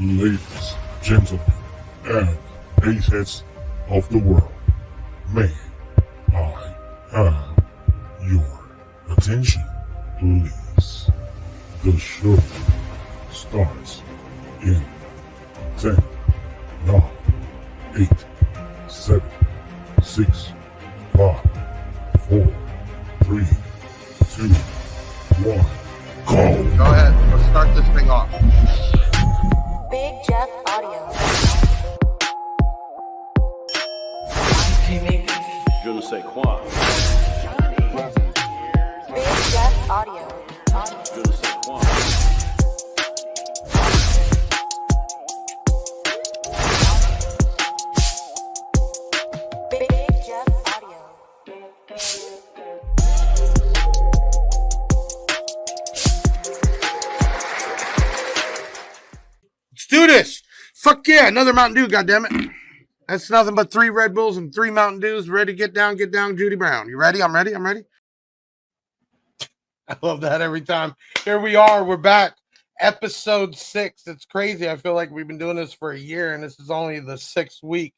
Ladies, gentlemen, and bass heads of the world, may I have your attention, please? The show starts in 10, 9, 8, 7, 6, 5, 4, 3, 2, 1, go! Go ahead, let's start this thing off. Big Jeff Audio. Je ne sais quoi. Big Jeff Audio. Je ne sais quoi. Big Jeff Audio. Let's do this. Fuck yeah, another Mountain Dew, goddammit. That's nothing but 3 Red Bulls and 3 Mountain Dews. Ready to get down, Judy Brown. You ready? I'm ready. I love that every time. Here we are. We're back. Episode 6. It's crazy. I feel like we've been doing this for a year, and this is only the 6th week.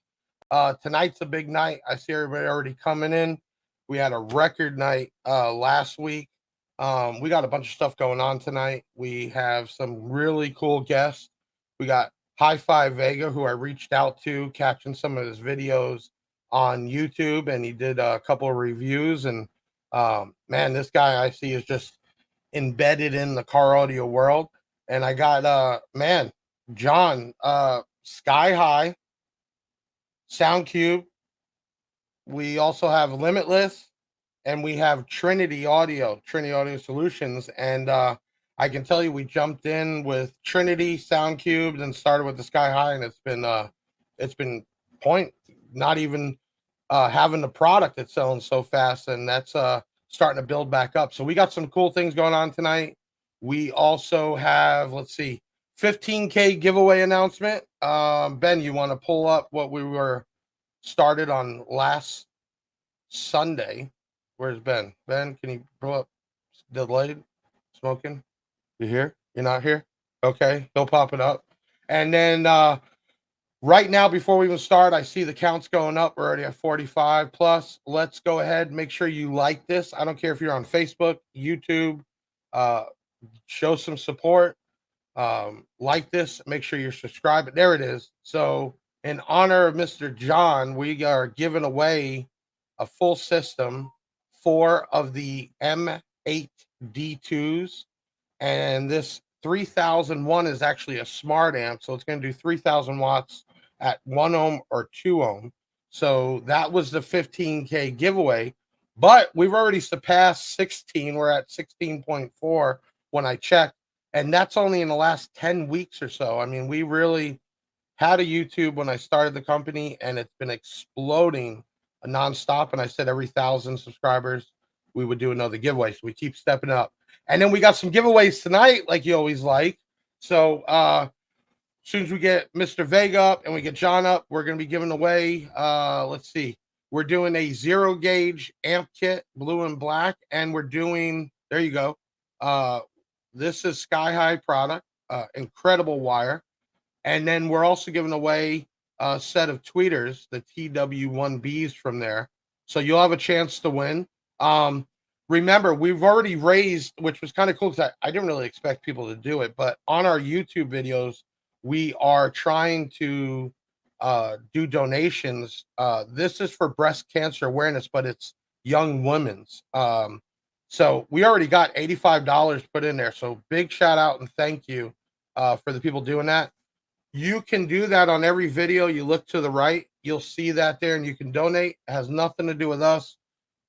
Tonight's a big night. I see everybody already coming in. We had a record night last week. We got a bunch of stuff going on tonight. We have some really cool guests. We got Hi-Fi Vega, who I reached out to, catching some of his videos on YouTube, and he did a couple of reviews. And man, this guy I see is just embedded in the car audio world. And I got Jon Sky High, Sound Cube. We also have Limitless, and we have Trinity Audio Solutions. And I can tell you, we jumped in with Trinity, Sound Cube, and started with the Sky High, and it's been not even having the product that's selling so fast, and that's starting to build back up. So we got some cool things going on tonight. We also have, 15K giveaway announcement. Ben, you want to pull up what we were started on last Sunday? Where's Ben? Ben, can you pull up delayed smoking? You here? You're not here? Okay, he'll pop it up. And then right now, before we even start, I see the counts going up. We're already at 45 plus. Let's go ahead. Make sure you like this. I don't care if you're on Facebook, YouTube. Show some support. Like this. Make sure you're subscribed. There it is. So in honor of Mr. Jon, we are giving away a full system, 4 of the M8 D2s. And this 3001 is actually a smart amp, so it's going to do 3,000 watts at 1 ohm or 2 ohm. So that was the 15K giveaway, but we've already surpassed 16. We're at 16.4 when I checked, and that's only in the last 10 weeks or so. I mean, we really had a YouTube when I started the company, and it's been exploding nonstop. And I said every 1,000 subscribers, we would do another giveaway. So we keep stepping up. And then we got some giveaways tonight, like you always like. So as soon as we get Mr. Vega up and we get Jon up, we're going to be giving away, we're doing a 0 gauge amp kit, blue and black. And we're doing, there you go. This is Sky High product, incredible wire. And then we're also giving away a set of tweeters, the TW1Bs from there. So you'll have a chance to win. Remember, we've already raised, which was kind of cool because I didn't really expect people to do it, but on our YouTube videos, we are trying to do donations. This is for breast cancer awareness, but it's young women's. So we already got $85 put in there. So big shout out and thank you for the people doing that. You can do that on every video. You look to the right, you'll see that there, and you can donate. It has nothing to do with us.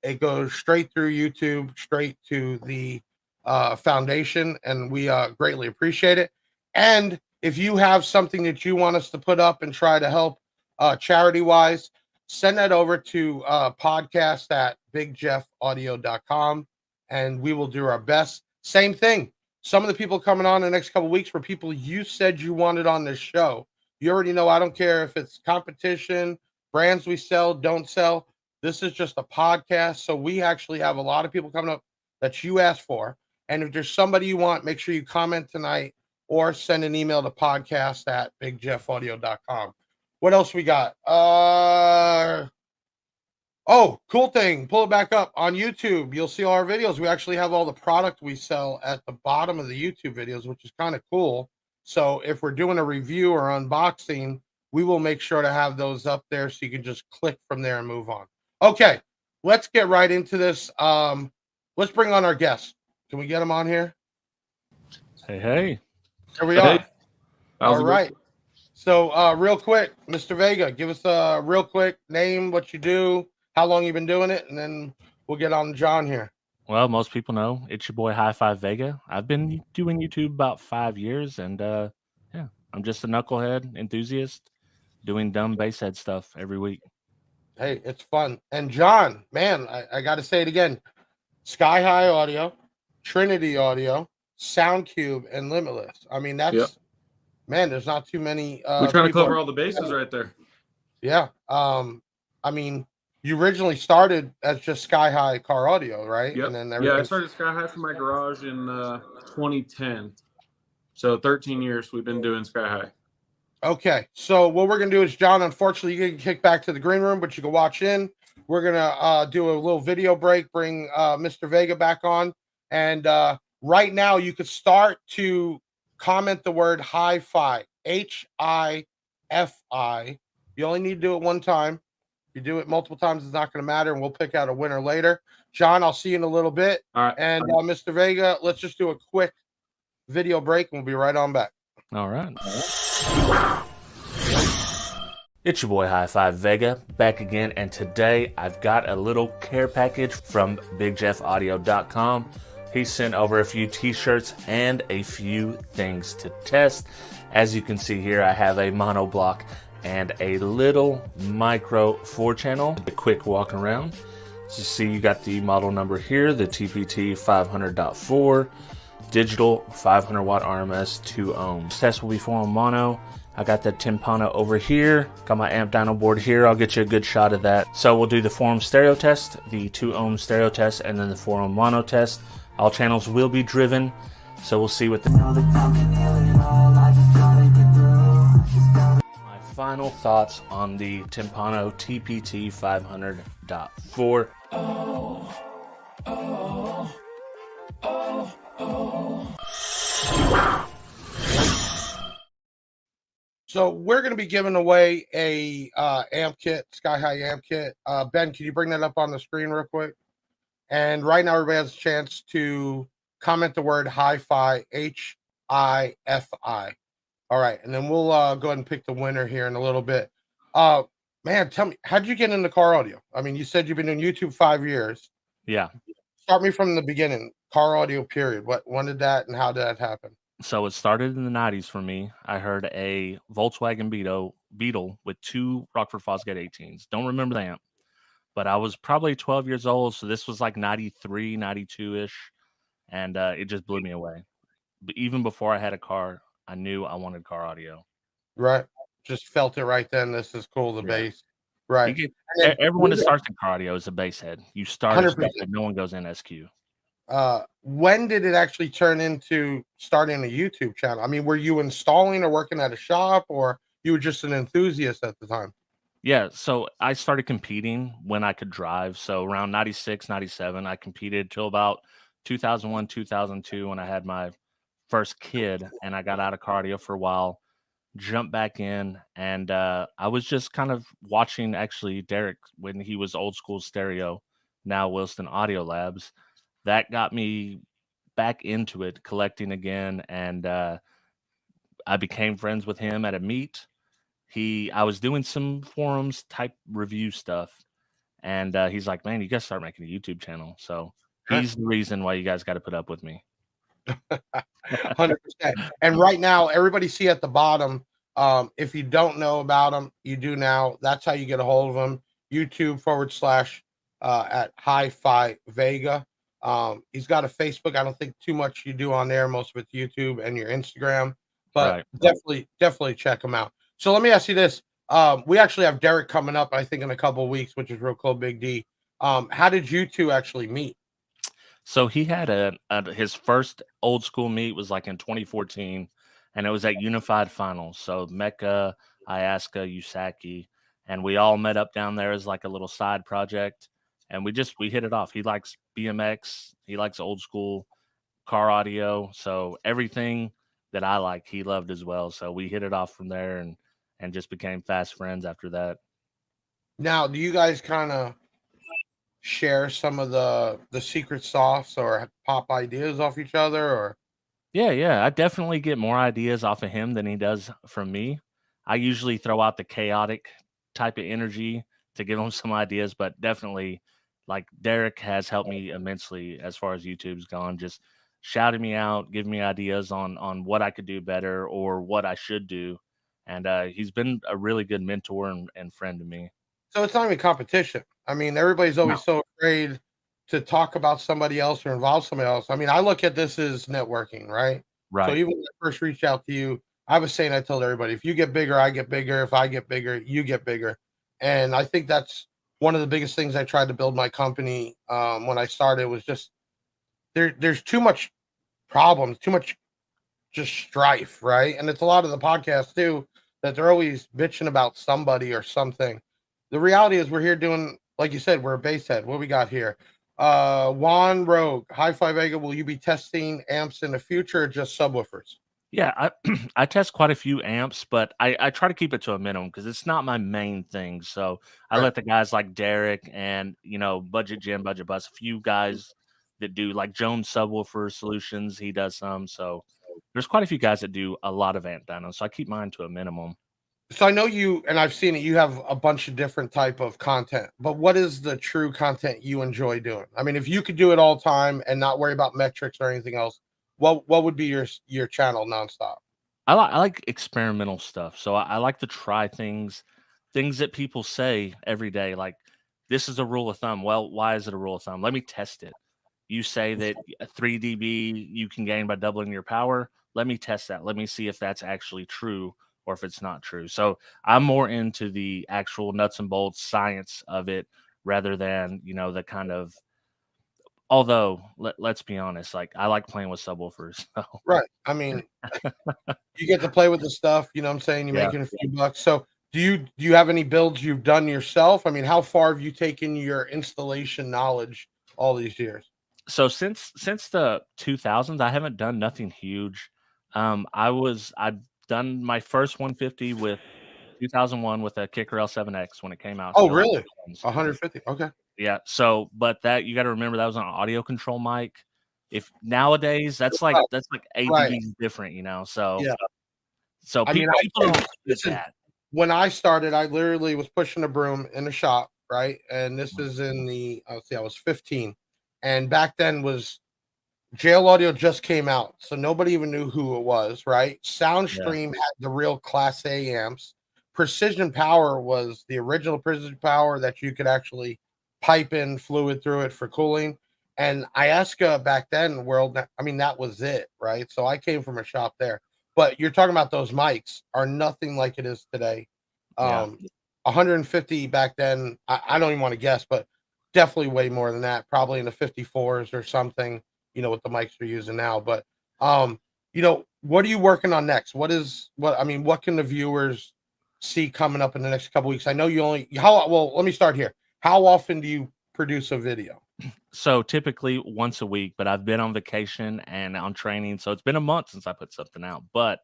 It goes straight through YouTube, straight to the foundation, and we greatly appreciate it. And if you have something that you want us to put up and try to help charity-wise, send that over to podcast at bigjeffaudio.com, and we will do our best. Same thing. Some of the people coming on the next couple of weeks were people you said you wanted on this show. You already know I don't care if it's competition, brands we sell, don't sell. This is just a podcast, so we actually have a lot of people coming up that you asked for. And if there's somebody you want, make sure you comment tonight or send an email to podcast@bigjeffaudio.com. What else we got? Oh, cool thing. Pull it back up on YouTube. You'll see all our videos. We actually have all the product we sell at the bottom of the YouTube videos, which is kind of cool. So if we're doing a review or unboxing, we will make sure to have those up there so you can just click from there and move on. Okay, let's get right into this. Let's bring on our guest. Can we get him on here? Hey. Here we are. How's All it right. So real quick, Mr. Vega, give us a real quick name, what you do, how long you've been doing it, and then we'll get on John here. Well, most people know it's your boy High Five Vega. I've been doing YouTube about 5 years, and yeah, I'm just a knucklehead enthusiast doing dumb bass head stuff every week. Hey, it's fun. And John, man, I got to say it again. Sky High Audio, Trinity Audio, Soundcube, and Limitless. I mean, that's, man, there's not too many. We're trying to cover all the bases right there. Yeah. I mean, you originally started as just Sky High Car Audio, right? Yep. And then I started Sky High from my garage in 2010. So 13 years we've been doing Sky High. Okay, so what we're gonna do is, John, unfortunately, you get kicked back to the green room, but you can watch in. We're gonna do a little video break, bring Mr. Vega back on, and right now you could start to comment the word hi-fi, HIFI. You only need to do it one time. If you do it multiple times, it's not going to matter, and we'll pick out a winner later. John, I'll see you in a little bit. All right. And Mr. Vega, let's just do a quick video break, and we'll be right on back. All right. It's your boy High Five Vega back again, and today I've got a little care package from BigJeffAudio.com. He sent over a few t-shirts and a few things to test. As you can see here, I have a monoblock and a little micro 4-channel. A quick walk around. So you see you got the model number here, the TPT 500.4, digital 500 watt RMS 2 ohms. Test will be 4 on mono. I got the timpano over here, got my amp dyno board here. I'll get you a good shot of that. So we'll do the 4 ohm stereo test, the 2 ohm stereo test, and then the 4 ohm mono test. All channels will be driven, so we'll see what the... My final thoughts on the timpano TPT 500.4. So we're going to be giving away a amp kit, Sky High amp kit. Ben, can you bring that up on the screen real quick? And right now, everybody has a chance to comment the word hi-fi, HIFI. All right, and then we'll go ahead and pick the winner here in a little bit. Man, tell me, how did you get into car audio? I mean, you said you've been doing YouTube 5 years. Yeah. Start me from the beginning. Car audio, period. When did that and how did that happen? So it started in the 90s for me. I heard a Volkswagen Beetle with 2 Rockford Fosgate 18s. Don't remember the amp, but I was probably 12 years old. So this was like 93, 92-ish. And it just blew me away. But even before I had a car, I knew I wanted car audio. Right. Just felt it right then. This is cool, the bass. Right. Everyone that starts in car audio is a bass head. You start as bass head, no one goes in SQ. When did it actually turn into starting a YouTube channel? I mean, were you installing or working at a shop, or you were just an enthusiast at the time? Yeah, so I started competing when I could drive. So around 96, 97, I competed till about 2001, 2002 when I had my first kid, and I got out of cardio for a while, jumped back in, and I was just kind of watching actually Derek when he was Old School Stereo, now Wilson Audio Labs. That got me back into it, collecting again, and I became friends with him at a meet. I was doing some forums type review stuff, and he's like, man, you guys start making a YouTube channel. So he's the reason why you guys got to put up with me. 100%. And right now, everybody see at the bottom, if you don't know about him, you do now. That's how you get a hold of him. YouTube / at Hi-Fi Vega. He's got a Facebook. I don't think too much you do on there. Most of it's YouTube and your Instagram, but definitely check him out. So let me ask you this. We actually have Derek coming up, I think, in a couple of weeks, which is real cool, Big D. How did you two actually meet? So he had his first Old School meet was like in 2014, and it was at Unified Finals. So Mecca, Ayaska, Usaki, and we all met up down there as like a little side project, and we hit it off. He likes BMX, he likes old school car audio, so everything that I like, he loved as well. So we hit it off from there, and just became fast friends after that. Now, do you guys kind of share some of the secret sauce or pop ideas off each other, or? Yeah, I definitely get more ideas off of him than he does from me. I usually throw out the chaotic type of energy to give him some ideas, but definitely, like, Derek has helped me immensely as far as YouTube's gone, just shouting me out, giving me ideas on what I could do better or what I should do. And he's been a really good mentor and friend to me. So it's not even competition. I mean, everybody's No. always so afraid to talk about somebody else or involve somebody else. I mean, I look at this as networking, right? So Right. even when I first reached out to you, I was saying, I told everybody, if you get bigger, I get bigger. If I get bigger, you get bigger. And I think that's one of the biggest things I tried to build my company when I started was just there's too much problems, too much just strife, right? And it's a lot of the podcasts too that they're always bitching about somebody or something. The reality is we're here doing, like you said, we're a bass head. What we got here? Jon Rabe, Hi-Fi Vega, will you be testing amps in the future or just subwoofers? Yeah, I I test quite a few amps, but I try to keep it to a minimum because it's not my main thing. So I Right. let the guys like Derek and Budget Jim, Budget Bus, a few guys that do like Jones Subwoofer Solutions. He does some. So there's quite a few guys that do a lot of amp dynos. So I keep mine to a minimum. So I know you, and I've seen it, you have a bunch of different type of content, but what is the true content you enjoy doing? I mean, if you could do it all time and not worry about metrics or anything else, what would be your channel nonstop? I like experimental stuff. So I like to try things that people say every day. Like, this is a rule of thumb. Well, why is it a rule of thumb? Let me test it. You say that a 3 dB you can gain by doubling your power. Let me test that. Let me see if that's actually true or if it's not true. So I'm more into the actual nuts and bolts science of it rather than, the kind of, although let's be honest, like, I like playing with subwoofers. So Right. I mean, you get to play with the stuff, you know what I'm saying? You're yeah. making a few bucks. So do you have any builds you've done yourself? I mean, how far have you taken your installation knowledge all these years? So since the 2000s, I haven't done nothing huge. I've done my first 150 with 2001 with a Kicker L7X when it came out. Oh, So really? 150. Okay. yeah. So, but that you got to remember that was an audio control mic. If nowadays Right. that's like 8 Right. dBs different, So Yeah. so I mean, people don't get listen, that. when I started, I literally was pushing a broom in the shop, right? And this is in the, let's see, I was 15. And back then was Jail Audio just came out. So nobody even knew who it was, right? Yeah. Soundstream had the real Class A amps. Precision Power was the original Precision Power that you could actually pipe in fluid through it for cooling. And Ayaska back then, I mean, that was it, right? So I came from a shop there. But you're talking about those mics are nothing like it is today. Yeah. 150 back then, I don't even want to guess, but definitely way more than that, probably in the 54s or something, what the mics are using now. But what are you working on next? What can the viewers see coming up in the next couple weeks? I know let me start here. How often do you produce a video? So typically once a week, but I've been on vacation and on training, so it's been a month since I put something out. But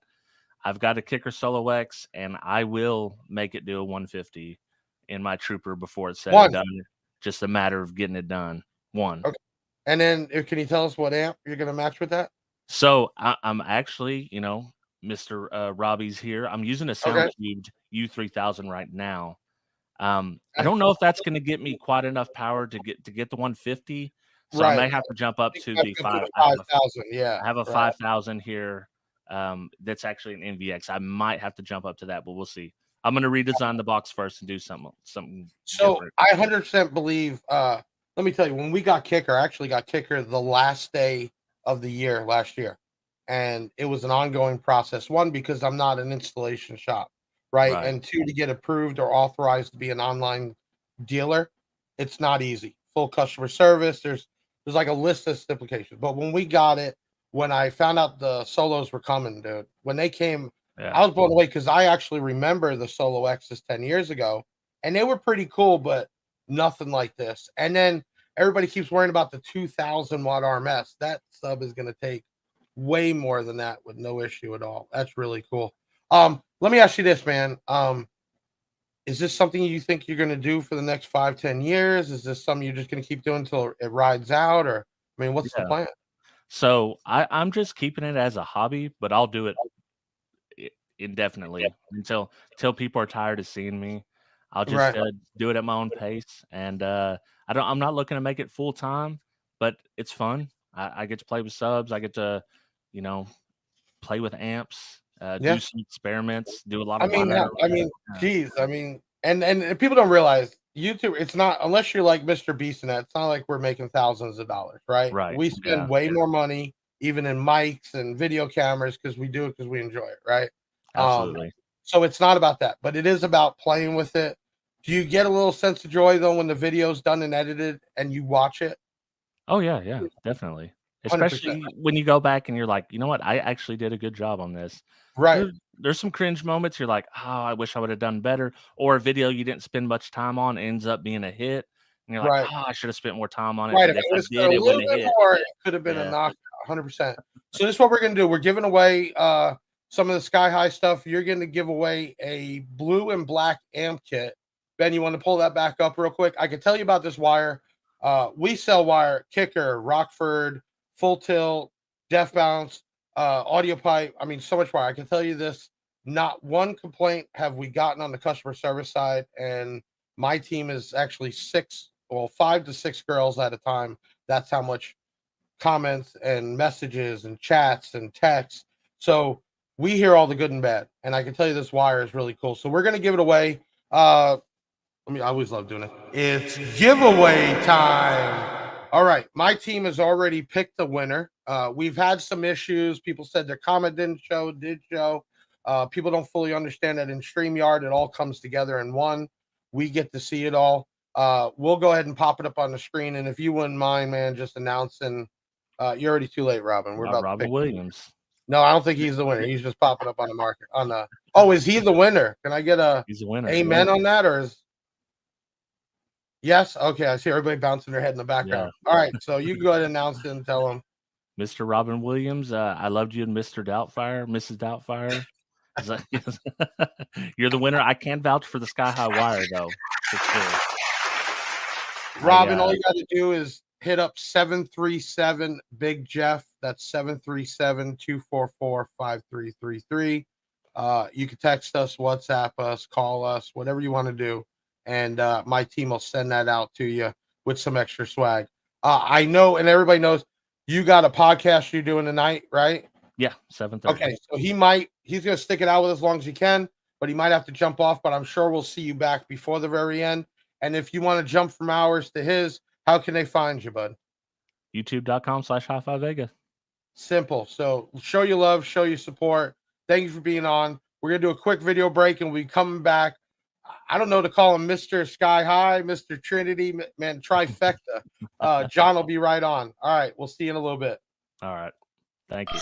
I've got a Kicker Solo X, and I will make it do a 150 in my Trooper before it's said and done. Just a matter of getting it done. One. Okay. And then can you tell us what amp you're going to match with that? So I'm actually, Mr. Robbie's here. I'm using a SoundCube U3000 right now. I don't know if that's going to get me quite enough power to get the 150. So I may have to jump up to the 5,000. Yeah, I have a 5,000 here. That's actually an NVX. I might have to jump up to that, but we'll see. I'm going to redesign the box first and do something. So different. I 100% believe. Let me tell you, when we got Kicker, I actually got Kicker the last day of the year last year, and it was an ongoing process. One, because I'm not an installation shop, right? And two, to get approved or authorized to be an online dealer, it's not easy. Full customer service. There's like a list of stipulations. But when we got it, when I found out the solos were coming, dude. When they came, Yeah. I was blown away because I actually remember the Solo X's 10 years ago, and they were pretty cool, but nothing like this. And then everybody keeps worrying about the 2,000 watt RMS. That sub is going to take way more than that with no issue at all. That's really cool. Let me ask you this, man. Is this something you think you're going to do for the next 5-10 years? Is this something you're just going to keep doing until it rides out? Or, I mean, what's the plan? So I'm just keeping it as a hobby, but I'll do it indefinitely until people are tired of seeing me. I'll just do it at my own pace, and I'm not looking to make it full time, but it's fun. I get to play with subs. I get to, play with amps, do some experiments, do a lot of. Geez, and people don't realize YouTube. It's not, unless you're like Mr. Beast, and that it's not like we're making thousands of dollars, right? Right. We spend way more money, even in mics and video cameras, because we do it because we enjoy it, right? Absolutely. So it's not about that, but it is about playing with it. Do you get a little sense of joy though when the video's done and edited and you watch it? Oh yeah, definitely. Especially 100%. when you go back and you're like, you know what, I actually did a good job on this. Right. There's some cringe moments. You're like, oh, I wish I would have done better. Or a video you didn't spend much time on ends up being a hit, and you're like, oh, I should have spent more time on it. Right. If If I it did, a it little wouldn't have bit hit. more, it could have been a knockout. 100%. So this is what we're gonna do. We're giving away some of the Sky High stuff. You're going to give away a blue and black amp kit. Ben, you want to pull that back up real quick? I can tell you about this wire. We sell wire, kicker, Rockford, full tilt, def bounce, audio pipe. I mean, so much wire. I can tell you this. Not one complaint have we gotten on the customer service side. And my team is actually 5 to 6 girls at a time. That's how much comments and messages and chats and texts. So we hear all the good and bad, and I can tell you this wire is really cool. So we're going to give it away. I always love doing it. It's giveaway time. All right. My team has already picked the winner. We've had some issues. People said their comment did show. People don't fully understand that in StreamYard, it all comes together in one. We get to see it all. We'll go ahead and pop it up on the screen. And if you wouldn't mind, man, just announcing, you're already too late, Robin. We're about Robin Williams. No, I don't think he's the winner. He's just popping up on the market. Oh, is he the winner? Can I get He's the winner. amen on that, or is? Yes. Okay, I see everybody bouncing their head in the background. Yeah. All right, so you can go ahead and announce it and tell them. Mr. Robin Williams, I loved you and Mr. Doubtfire, Mrs. Doubtfire. You're the winner. I can vouch for the Sky High wire though. For sure. Robin, all you got to do is hit up 737 Big Jeff. That's 737-244-5333. You can text us, WhatsApp us, call us, whatever you want to do. And my team will send that out to you with some extra swag. I know, and everybody knows you got a podcast you're doing tonight, right? Yeah, 7:30. Okay, so he's going to stick it out with us as long as he can, but he might have to jump off, but I'm sure we'll see you back before the very end. And if you want to jump from ours to his, how can they find you, bud? YouTube.com/Hi-Fi-Vega. Simple. So show your love, show your support. Thank you for being on. We're going to do a quick video break and we'll be coming back. I don't know to call him Mr. Sky High, Mr. Trinity, man, trifecta. John will be right on. All right. We'll see you in a little bit. All right. Thank you.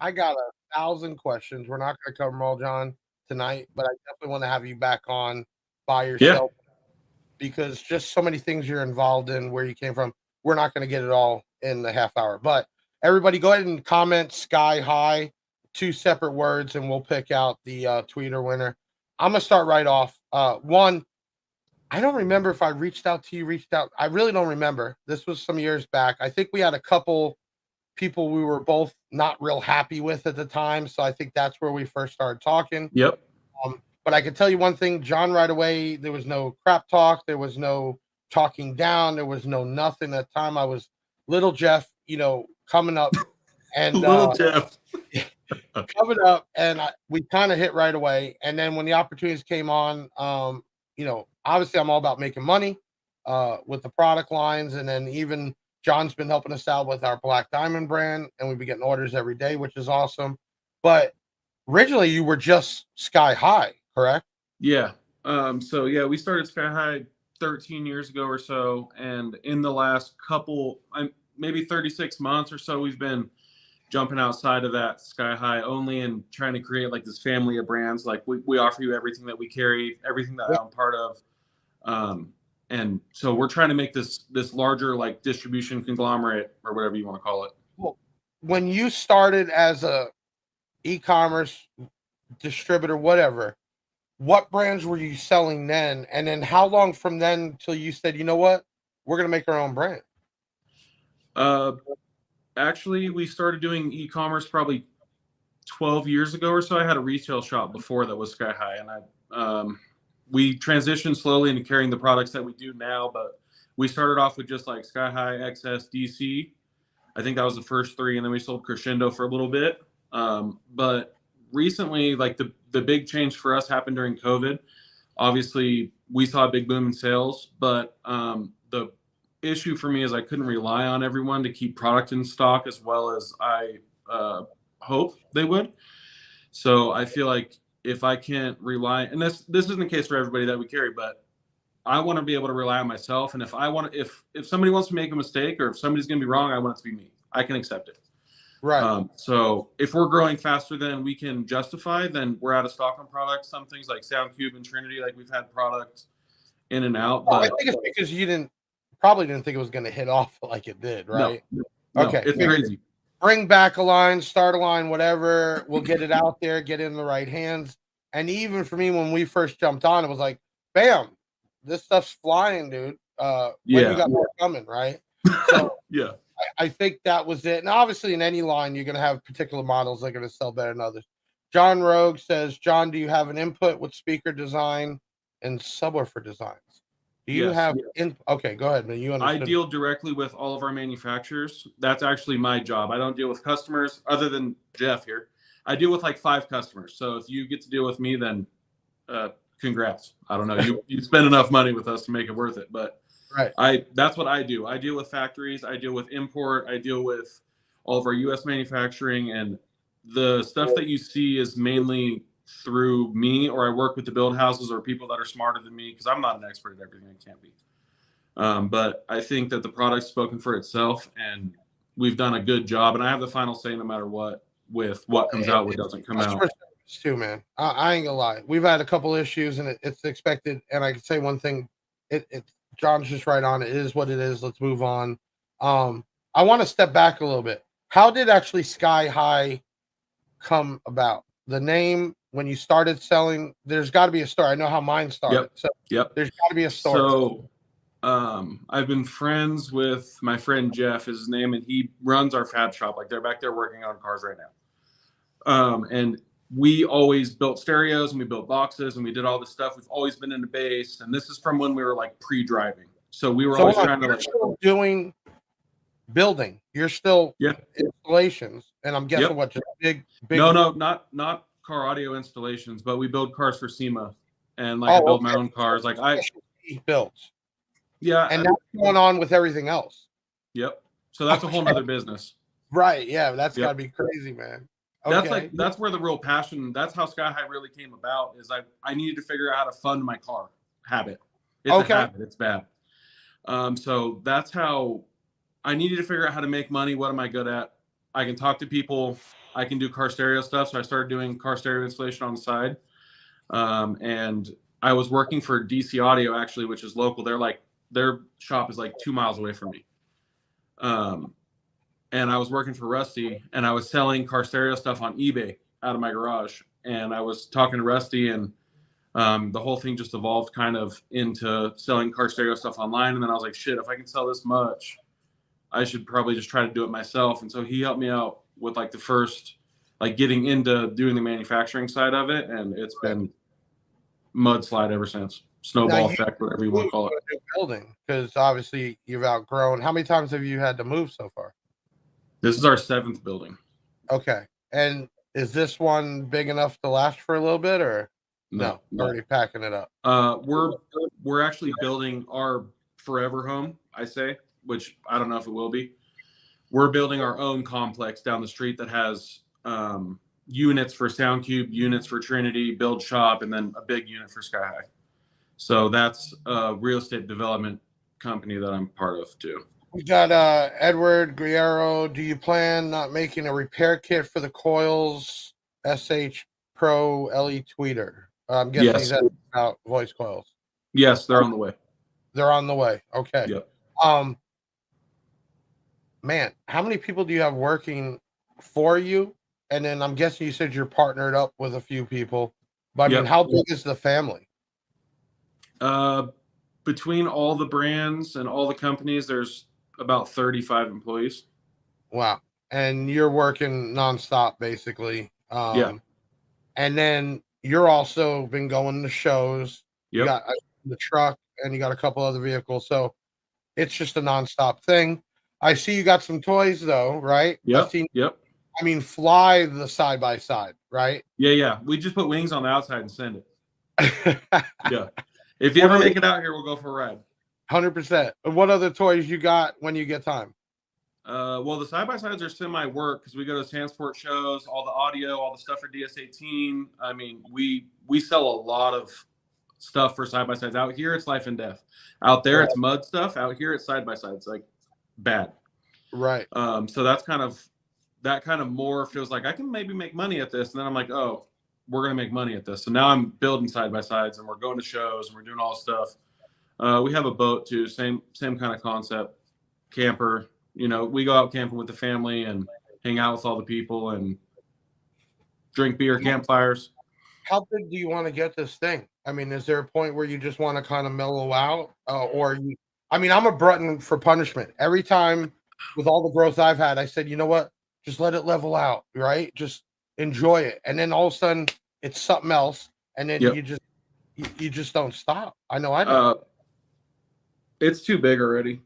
I got 1,000 questions. We're not going to cover them all, John, tonight, but I definitely want to have you back on by yourself because just so many things you're involved in, where you came from. We're not going to get it all in the half hour, but everybody go ahead and comment Sky High, 2 separate words, and we'll pick out the tweeter winner. I'm going to start right off. One, I don't remember if I reached out to you, I really don't remember. This was some years back. I think we had a couple people we were both not real happy with at the time. So I think that's where we first started talking. Yep. But I can tell you one thing, John, right away, there was no crap talk. There was no talking down. There was no nothing. At the time I was little Jeff, coming up and Little Jeff. coming up, and we kind of hit right away. And then when the opportunities came on, obviously I'm all about making money with the product lines. And then even John's been helping us out with our Black Diamond brand, and we've been getting orders every day, which is awesome. But originally you were just Sky High, correct? Yeah. So yeah, we started Sky High 13 years ago or so. And in the last couple, maybe 36 months or so, we've been jumping outside of that Sky High only and trying to create like this family of brands. Like we offer you everything that we carry, everything that I'm part of. And so we're trying to make this larger like distribution conglomerate or whatever you want to call it. Well, when you started as a e-commerce distributor, whatever, what brands were you selling then? And then how long from then till you said, you know what, we're going to make our own brand? Actually, we started doing e-commerce probably 12 years ago or so. I had a retail shop before that was Sky High, and we transitioned slowly into carrying the products that we do now. But we started off with just like Sky High, XS, DC. I think that was the first three, and then we sold Crescendo for a little bit. But recently, like the big change for us happened during COVID. Obviously, we saw a big boom in sales, but the issue for me is I couldn't rely on everyone to keep product in stock as well as I hope they would. So I feel like if I can't rely, and this isn't the case for everybody that we carry, but I want to be able to rely on myself. And if somebody wants to make a mistake or if somebody's going to be wrong, I want it to be me. I can accept it. Right. So if we're growing faster than we can justify, then we're out of stock on products. Some things like SoundCube and Trinity, like we've had products in and out. Well, but I think it's because you probably didn't think it was going to hit off like it did, right? No, okay. It's crazy. Bring back a line, start a line, whatever. We'll get it out there, get it in the right hands. And even for me, when we first jumped on, it was like, bam, this stuff's flying, dude. When you got more coming, right? So yeah. I think that was it. And obviously in any line, you're going to have particular models that are going to sell better than others. John Rogue says, John, do you have an input with speaker design and subwoofer designs? Do you have okay, go ahead, man. You understood. I deal directly with all of our manufacturers. That's actually my job. I don't deal with customers other than Jeff here. I deal with like 5 customers. So if you get to deal with me, then congrats. I don't know. You spend enough money with us to make it worth it. But right. That's what I do. I deal with factories. I deal with import. I deal with all of our U.S. manufacturing. And the stuff that you see is mainly through me, or I work with the build houses or people that are smarter than me, because I'm not an expert at everything. I can't be. But I think that the product's spoken for itself, and we've done a good job. And I have the final say no matter what with what comes out, what doesn't come out. Too, man. I ain't gonna lie. We've had a couple issues, and it's expected. And I can say one thing: John's just right on. It is what it is. Let's move on. I want to step back a little bit. How did actually Sky High come about? The name, when you started selling, there's got to be a story. I know how mine started. There's got to be a story. So I've been friends with my friend Jeff is his name, and he runs our fab shop. Like they're back there working on cars right now. And we always built stereos and we built boxes and we did all this stuff. We've always been into bass, and this is from when we were like pre-driving. So we were always trying to like doing building. You're still installations, and I'm guessing what just big. No, not car audio installations, but we build cars for SEMA, and like I build my own cars. Like I built. Yeah, and that's going on with everything else. Yep. So that's a whole nother business. Right. Yeah, that's got to be crazy, man. Okay. That's where the real passion. That's how Sky High really came about. Is I needed to figure out how to fund my car habit. It's a habit. It's bad. So that's how I needed to figure out how to make money. What am I good at? I can talk to people. I can do car stereo stuff. So I started doing car stereo installation on the side. And I was working for DC Audio actually, which is local. Their shop is like 2 miles away from me. And I was working for Rusty, and I was selling car stereo stuff on eBay out of my garage. And I was talking to Rusty, and The whole thing just evolved kind of into selling car stereo stuff online. And then I was like, shit, if I can sell this much, I should probably just try to do it myself. And so he helped me out with like the first, like getting into doing the manufacturing side of it. And it's been mudslide ever since. Snowball effect, whatever you want to call it. Building, because obviously you've outgrown. How many times have you had to move so far? This is our 7th building. Okay. And is this one big enough to last for a little bit, or no? Already packing it up. We're actually building our forever home, I say, which I don't know if it will be. We're building our own complex down the street that has units for SoundCube, units for Trinity, build shop, and then a big unit for Sky High. So that's a real estate development company that I'm part of too. We got Edward Guerrero. Do you plan not making a repair kit for the coils SH-PROTW1B tweeter? I'm guessing Yes. he's asking about voice coils. Yes, they're on the way. They're on the way. Okay. Yep. Man, how many people do you have working for you? And then I'm guessing you said you're partnered up with a few people. But I mean, how big is the family? Between all the brands and all the companies, there's about 35 employees. Wow. And you're working nonstop, basically. And then you're also been going to shows. Yep. You got the truck and you got a couple other vehicles. So it's just a nonstop thing. I see you got some toys though, right? Yep. I mean, fly the side by side, right? Yeah. We just put wings on the outside and send it. Yeah. If you ever make it out here, we'll go for a ride. 100%. What other toys you got when you get time? Well, the side-by-sides are semi-work because we go to transport shows, all the audio, all the stuff for DS18. I mean, we sell a lot of stuff for side-by-sides. Out here, it's life and death. Out there, it's mud stuff. Out here, it's side-by-sides, like bad. Right. So that kind of more feels like I can maybe make money at this. And then I'm like, oh, we're going to make money at this. So now I'm building side-by-sides and we're going to shows and we're doing all this stuff. We have a boat too, same kind of concept, camper. You know, we go out camping with the family and hang out with all the people and drink beer, campfires. How big do you want to get this thing? I mean, is there a point where you just want to kind of mellow out, I mean, I'm a glutton for punishment. Every time with all the growth I've had, I said, you know what? Just let it level out, right? Just enjoy it. And then all of a sudden it's something else. And then you just don't stop. I know I don't. It's too big already,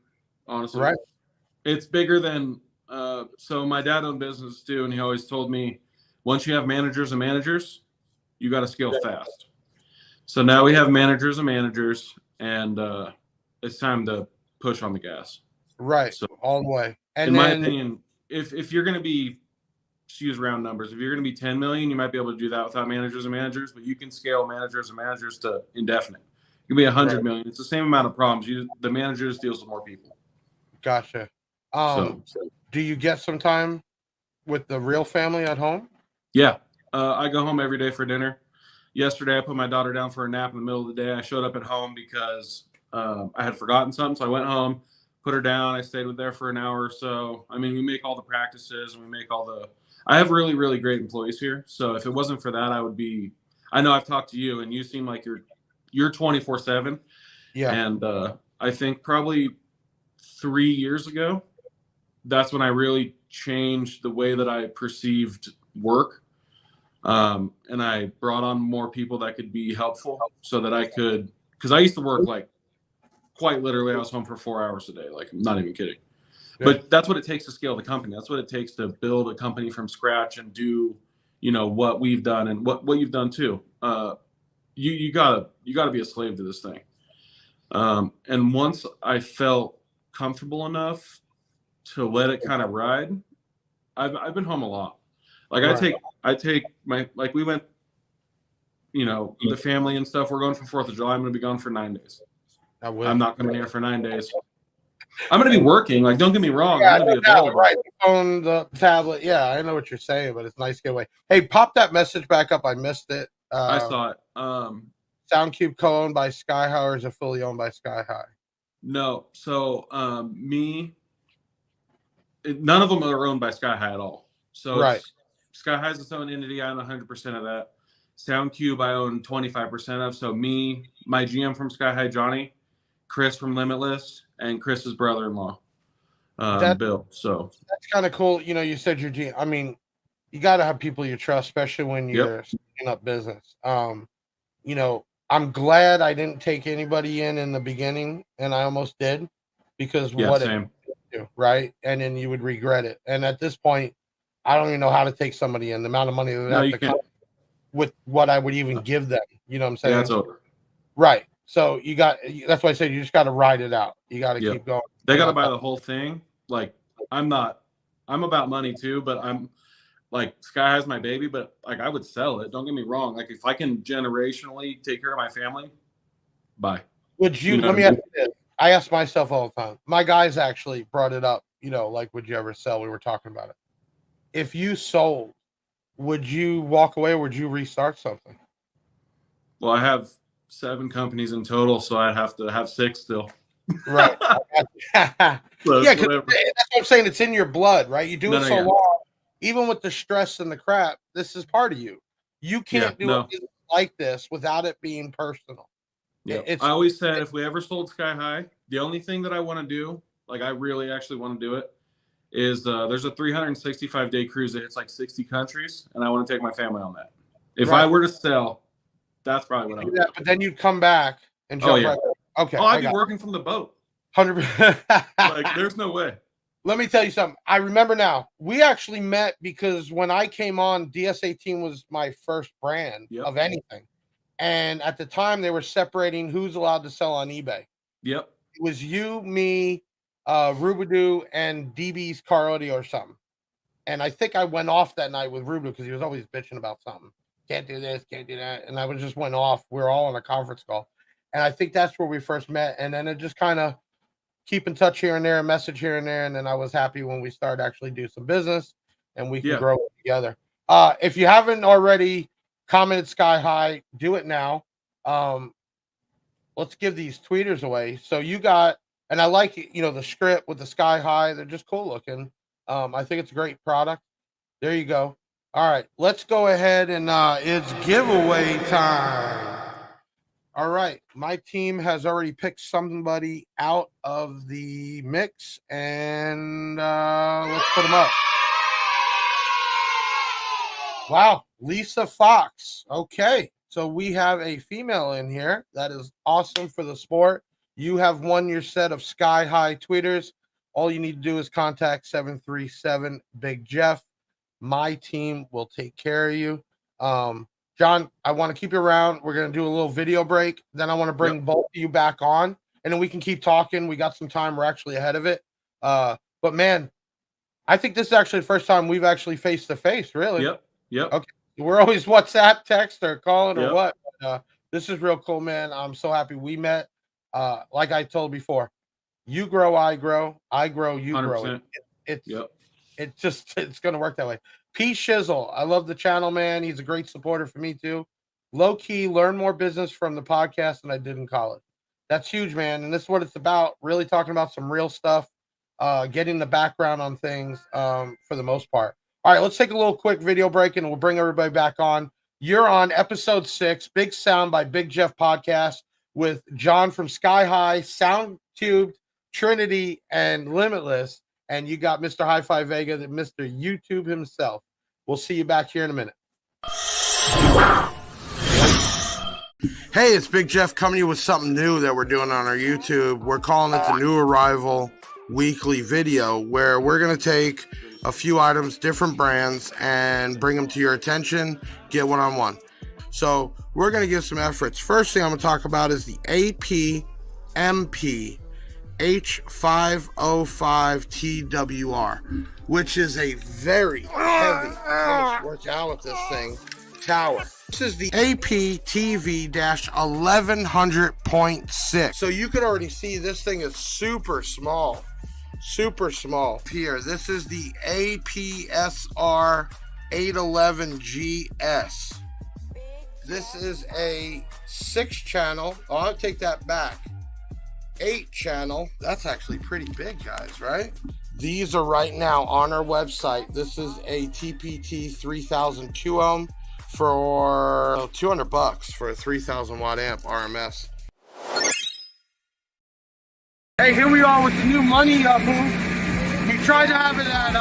honestly. Right. It's bigger than so my dad owned business too, and he always told me once you have managers and managers, you got to scale fast. So now we have managers and managers, and it's time to push on the gas. Right. So all the way. And in my opinion, if you're going to be, just use round numbers, if you're going to be 10 million, you might be able to do that without managers and managers, but you can scale managers and managers to indefinite. You can be 100 million. It's the same amount of problems. The managers deals with more people. Gotcha. Do you get some time with the real family at home? Yeah. I go home every day for dinner. Yesterday, I put my daughter down for a nap in the middle of the day. I showed up at home because I had forgotten something. So I went home, put her down. I stayed with her for an hour or so. I mean, we make all the practices and we make all the, I have really, really great employees here. So if it wasn't for that, I know I've talked to you and you seem like you're 24/7. Yeah. And I think probably 3 years ago, that's when I really changed the way that I perceived work. And I brought on more people that could be helpful so that I could, because I used to work like quite literally, I was home for 4 hours a day. Like, I'm not even kidding. Yeah. But that's what it takes to scale the company. That's what it takes to build a company from scratch and do, what we've done and what you've done too. You gotta be a slave to this thing. And once I felt comfortable enough to let it kind of ride, I've been home a lot. Like right. I take my, like we went, the family and stuff, we're going for 4th of July. I'm going to be gone for 9 days. I'm not coming here for 9 days. I'm going to be working. Like, don't get me wrong. Yeah, I'm going to be available. Right. The phone, the tablet. Yeah, I know what you're saying, but it's nice to get away. Hey, pop that message back up. I missed it. I saw it. SoundCube co-owned by Sky High, or is it fully owned by Sky High? No. So none of them are owned by Sky High at all. So right. Sky High is its own entity. I own 100% of that. SoundCube I own 25% of. So me, my GM from Sky High, Johnny, Chris from Limitless, and Chris's brother-in-law, Bill. So that's kind of cool. You know, you said your GM. I mean, you got to have people you trust, especially when you're setting up business. You know, I'm glad I didn't take anybody in the beginning, and I almost did, because what same. it do, right? And then you would regret it. And at this point, I don't even know how to take somebody in. The amount of money that No, have you to can't. come with what I would even give them. You know what I'm saying? Yeah, it's over. Right. So you got. That's why I said you just got to ride it out. You got to keep going. They got to buy the whole thing. Like I'm about money too, but I'm like Sky High's my baby. But like I would sell it. Don't get me wrong. Like if I can generationally take care of my family, bye. Would you? Let me ask you this. I ask myself all the time. My guys actually brought it up. You know, like, would you ever sell? We were talking about it. If you sold, would you walk away or would you restart something? Well, I have 7 companies in total, so I'd have to have 6 still. Right. So Yeah, because that's what I'm saying. It's in your blood, right? You do it so yeah. long, even with the stress and the crap. This is part of you. You can't do it like this without it being personal. Yeah, I always said if we ever sold Sky High, the only thing that I want to do, like I really actually want to do it, is there's a 365-day cruise that hits like 60 countries, and I want to take my family on that. If I were to sell, that's probably what I would do. But then you'd come back and jump right. Okay. Oh, I'd be working from the boat. 100%. Like, there's no way. Let me tell you something. I remember now. We actually met because when I came on, DS18 was my first brand of anything. And at the time, they were separating who's allowed to sell on eBay. Yep. It was you, me, Rubadoo, and DB's Car Audio or something. And I think I went off that night with Rubadoo because he was always bitching about something. Can't do this, can't do that. And I just went off. We were all on a conference call. And I think that's where we first met. And then it just kind of keep in touch here and there, a message here and there. And then I was happy when we started actually do some business and we can grow it together. If you haven't already commented Sky High, do it now. Let's give these tweeters away. So you got, and I like, you know, the script with the Sky High. They're just cool looking. I think it's a great product. There you go. All right, let's go ahead and it's giveaway time. All right, my team has already picked somebody out of the mix, and let's put them up. Wow, Lisa Fox. Okay, so we have a female in here. That is awesome for the sport. You have won your set of Sky High tweeters. All you need to do is contact 737 Big Jeff. My team will take care of you. John, I want to keep you around. We're going to do a little video break. Then I want to bring both of you back on, and then we can keep talking. We got some time. We're actually ahead of it. But, man, I think this is actually the first time we've actually face-to-face, really. Yep. Okay. We're always WhatsApp, text, or calling or what. But, this is real cool, man. I'm so happy we met. Like I told before, you grow, I grow, you 100%. grow. It's going to work that way. P Shizzle, I love the channel, man. He's a great supporter for me too. Low key, learn more business from the podcast than I did in college. That's huge, man. And this is what it's about. Really talking about some real stuff, getting the background on things for the most part. All right, let's take a little quick video break and we'll bring everybody back on. You're on episode 6, Big Sound by Big Jeff podcast with John from Sky High, SoundTube, Trinity, and Limitless. And you got Mr. Hi-Fi Vega, Mr. YouTube himself. We'll see you back here in a minute. Hey, it's Big Jeff coming to you with something new that we're doing on our YouTube. We're calling it the New Arrival Weekly Video, where we're going to take a few items, different brands, and bring them to your attention, get one-on-one. So we're going to give some efforts. First thing I'm going to talk about is the APMP H505TWR, which is a very heavy, work out with this thing, tower. This is the APTV-1100.6. So you can already see this thing is super small. Here, this is the APSR 811GS. This is a 6-channel. Oh, I'll take that back. 8-channel. That's actually pretty big, guys, right? These are right now on our website. This is a TPT 3002 ohm for $200 for a 3,000 watt amp RMS. Hey, here we are with the new money booth. We tried to have it at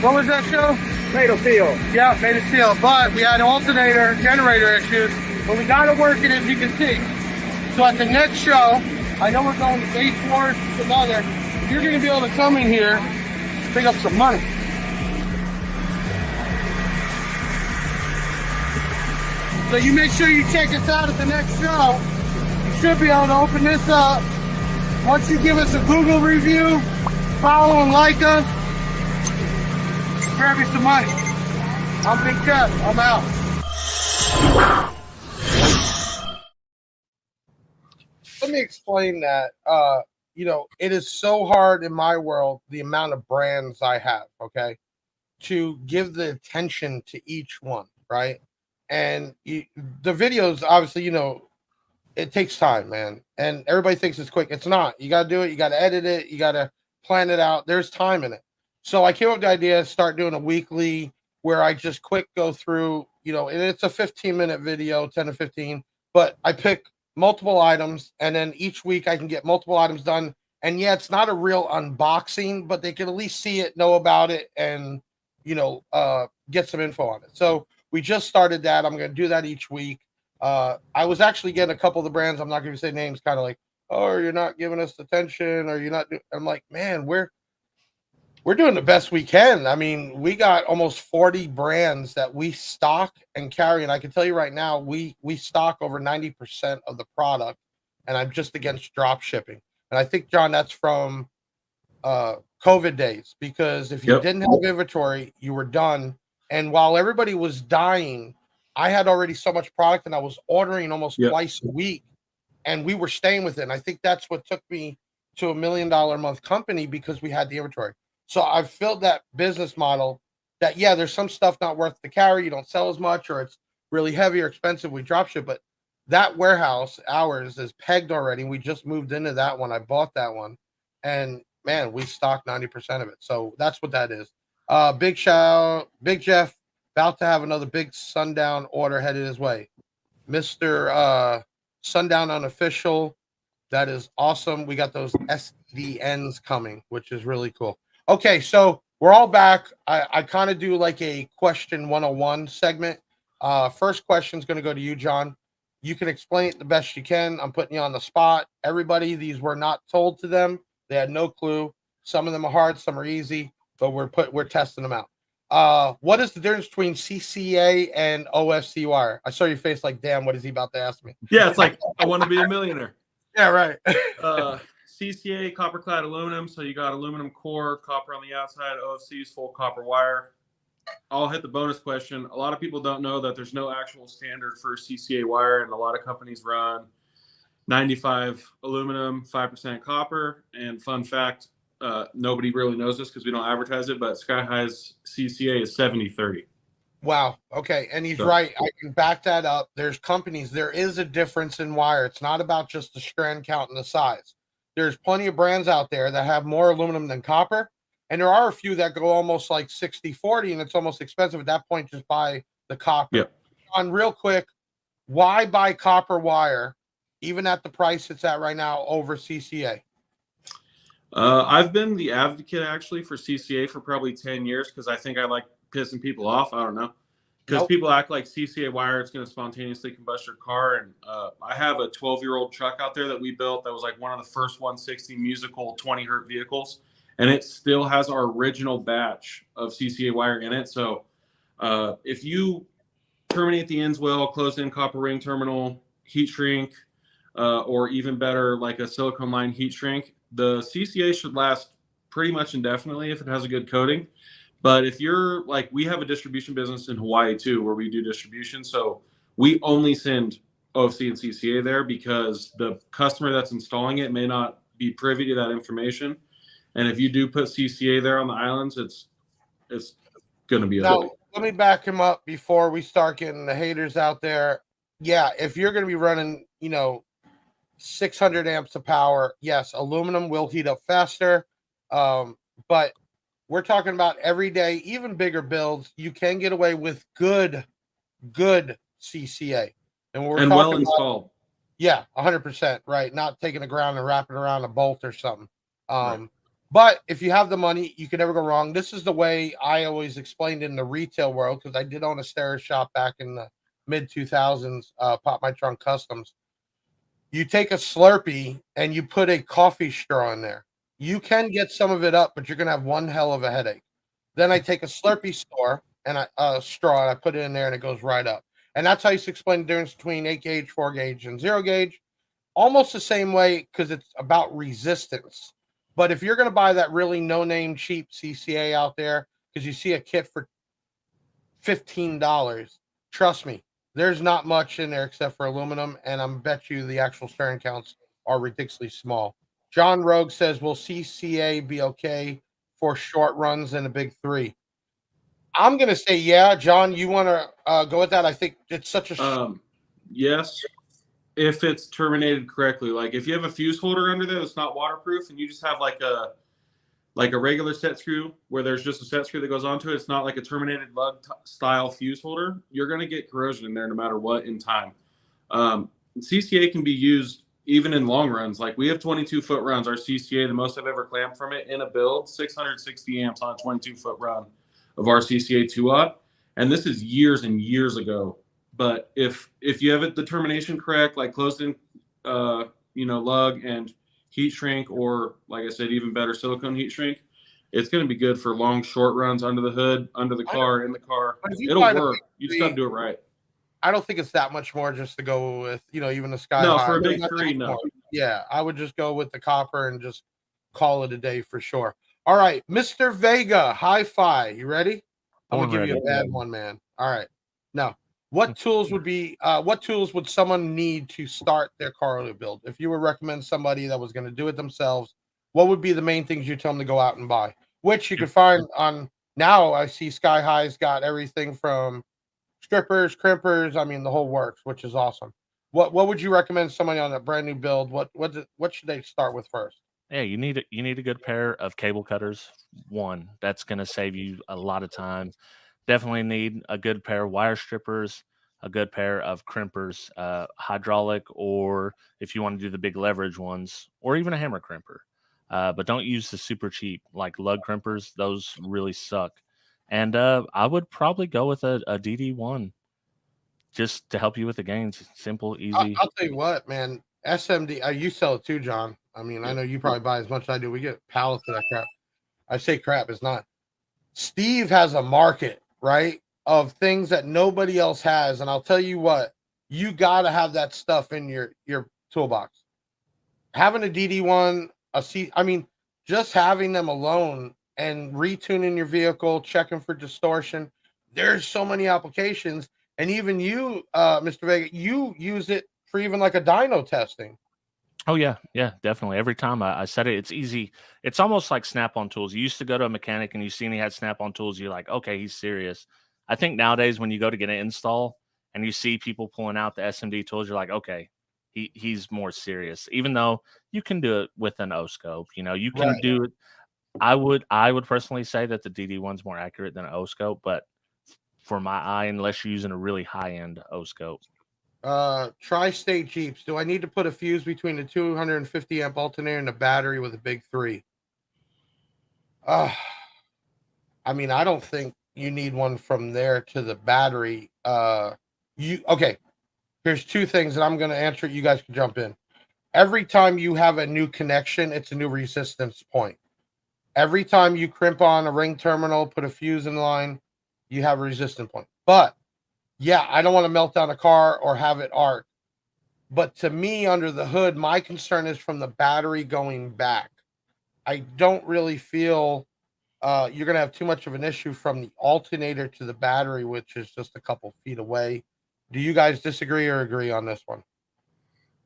what was that show? Made of steel. Yeah, made of steel. But we had alternator generator issues, but we got it working, as you can see. So at the next show, I know we're going to Base Wars, another. You're going to be able to come in here, pick up some money. So you make sure you check us out at the next show. You should be able to open this up. Once you give us a Google review, follow and like us, grab you some money. I'm Big Jeff. I'm out. Let me explain that. It is so hard in my world, the amount of brands I have, okay, to give the attention to each one, right? And the videos, obviously, it takes time, man. And everybody thinks it's quick. It's not. You got to do it. You got to edit it. You got to plan it out. There's time in it. So I came up with the idea to start doing a weekly where I just quick go through, and it's a 15-minute video, 10 to 15, but I pick multiple items, and then each week I can get multiple items done. And yeah, it's not a real unboxing, but they can at least see it, know about it, and, get some info on it. So we just started that. I'm going to do that each week. I was actually getting a couple of the brands, I'm not going to say names, kind of like, oh, you're not giving us attention, or you're not. I'm like, man, we're doing the best we can. I mean, we got almost 40 brands that we stock and carry. And I can tell you right now, we stock over 90% of the product, and I'm just against drop shipping. And I think, John, that's from COVID days, because if you didn't have inventory, you were done. And while everybody was dying, I had already so much product, and I was ordering almost twice a week, and we were staying with it. And I think that's what took me to $1 million a month company, because we had the inventory. So I've filled that business model that, yeah, there's some stuff not worth the carry. You don't sell as much, or it's really heavy or expensive. We drop ship, but that warehouse, ours, is pegged already. We just moved into that one. I bought that one, and man, we stock 90% of it. So that's what that is. Big Jeff, about to have another big Sundown order headed his way. Mr. Sundown Unofficial. That is awesome. We got those SDNs coming, which is really cool. Okay, so we're all back. I kind of do like a question 101 segment. First question is going to go to you, John. You can explain it the best you can. I'm putting you on the spot. Everybody, these were not told to them. They had no clue. Some of them are hard, some are easy, but we're testing them out. What is the difference between CCA and OFC wire? I saw your face like, damn, what is he about to ask me? Yeah, it's like, I want to be a millionaire. Yeah, right. CCA, copper clad aluminum. So you got aluminum core, copper on the outside. OFC is full copper wire. I'll hit the bonus question. A lot of people don't know that there's no actual standard for CCA wire, and a lot of companies run 95 aluminum, 5% copper. And fun fact, nobody really knows this because we don't advertise it, but Sky High's CCA is 70-30. Wow. Okay. And he's right. I can back that up. There's companies, there is a difference in wire. It's not about just the strand count and the size. There's plenty of brands out there that have more aluminum than copper. And there are a few that go almost like 60-40, and it's almost expensive at that point. Just buy the copper. Yep. On real quick, why buy copper wire, even at the price it's at right now, over CCA? I've been the advocate actually for CCA for probably 10 years because I think I like pissing people off. I don't know. Because people act like CCA wire, it's going to spontaneously combust your car. And I have a 12-year-old truck out there that we built that was like one of the first 160 musical 20-hertz vehicles. And it still has our original batch of CCA wire in it. So if you terminate the ends well, closed-in copper ring terminal, heat shrink, or even better, like a silicone line heat shrink, the CCA should last pretty much indefinitely if it has a good coating. But if you're like, we have a distribution business in Hawaii too, where we do distribution. So we only send OFC and CCA there because the customer that's installing it may not be privy to that information. And if you do put CCA there on the islands, it's going to be now. Let me back him up before we start getting the haters out there. Yeah, if you're going to be running, 600 amps of power, yes, aluminum will heat up faster. But we're talking about everyday, even bigger builds. You can get away with good good CCA. And we're And talking well about, installed. yeah, 100%, right? Not taking the ground and wrapping around a bolt or something. Right. But if you have the money, you can never go wrong. This is the way I always explained in the retail world, because I did own a stereo shop back in the mid 2000s, Pop My Trunk Customs. You take a Slurpee and you put a coffee straw in there. You can get some of it up, but you're gonna have one hell of a headache. Then I take a Slurpee straw and I put it in there and it goes right up. And that's how I used to explain the difference between 8 gauge, 4 gauge, and 0 gauge. Almost the same way, because it's about resistance. But if you're going to buy that really no-name cheap CCA out there, because you see a kit for $15, trust me, there's not much in there except for aluminum, and I bet you the actual stirring counts are ridiculously small. Jon Rabe says, will CCA be okay for short runs in a big 3? I'm going to say, yeah. John, you want to go with that? I think it's such a... Yes, if it's terminated correctly. Like if you have a fuse holder under there that's not waterproof, and you just have like a regular set screw where there's just a set screw that goes onto it, it's not like a terminated lug style fuse holder, you're going to get corrosion in there no matter what in time. CCA can be used even in long runs. Like we have 22-foot runs. Our CCA, the most I've ever clamped from it in a build, 660 amps on a 22-foot run of our CCA 2-aught. And this is years and years ago. But if you have it the termination correct, like closed in, lug and heat shrink, or like I said, even better, silicone heat shrink, it's going to be good for long, short runs under the hood, under the car, in the car. It'll work. You just got to do it right. I don't think it's that much more just to go with, even the Sky No, High. for a big 3, no. Yeah, I would just go with the copper and just call it a day for sure. All right, Mr. Vega, hi-fi. You ready? I'm going to give you a bad one, man. All right. Now, what tools would someone need to start their car build? If you would recommend somebody that was going to do it themselves, what would be the main things you tell them to go out and buy? Which you could find on, now I see Sky High's got everything from strippers, crimpers, I mean the whole works, which is awesome. What would you recommend somebody on a brand new build? What should they start with first? Yeah, you need a good pair of cable cutters. One, that's going to save you a lot of time. Definitely need a good pair of wire strippers, a good pair of crimpers, hydraulic, or if you want to do the big leverage ones, or even a hammer crimper. But don't use the super cheap like lug crimpers. Those really suck. And I would probably go with a DD1 just to help you with the gains. Simple, easy. I'll tell you what, man. SMD, you sell it too, John. I mean, I know you probably buy as much as I do. We get pallets of that crap. I say crap, it's not. Steve has a market, right, of things that nobody else has. And I'll tell you what, you got to have that stuff in your toolbox. Having a DD1, just having them alone and retuning your vehicle, checking for distortion. There's so many applications. And even you, Mr. Vega, you use it for even like a dyno testing. Oh, yeah, definitely. Every time I said it, it's easy. It's almost like Snap-on tools. You used to go to a mechanic and you seen he had Snap-on tools. You're like, okay, he's serious. I think nowadays when you go to get an install and you see people pulling out the SMD tools, you're like, okay, he's more serious. Even though you can do it with an O-scope. You can do it. I would personally say that the DD1's more accurate than an O-scope, but for my eye, unless you're using a really high-end O-scope. Tri-state Jeeps. Do I need to put a fuse between the 250 amp alternator and the battery with a big 3? I don't think you need one from there to the battery. Okay. Here's 2 things that I'm going to answer. You guys can jump in. Every time you have a new connection, it's a new resistance point. Every time you crimp on a ring terminal, put a fuse in line, you have a resistance point. But yeah, I don't want to melt down a car or have it arc. But to me, under the hood, my concern is from the battery going back. I don't really feel you're going to have too much of an issue from the alternator to the battery, which is just a couple feet away. Do you guys disagree or agree on this one?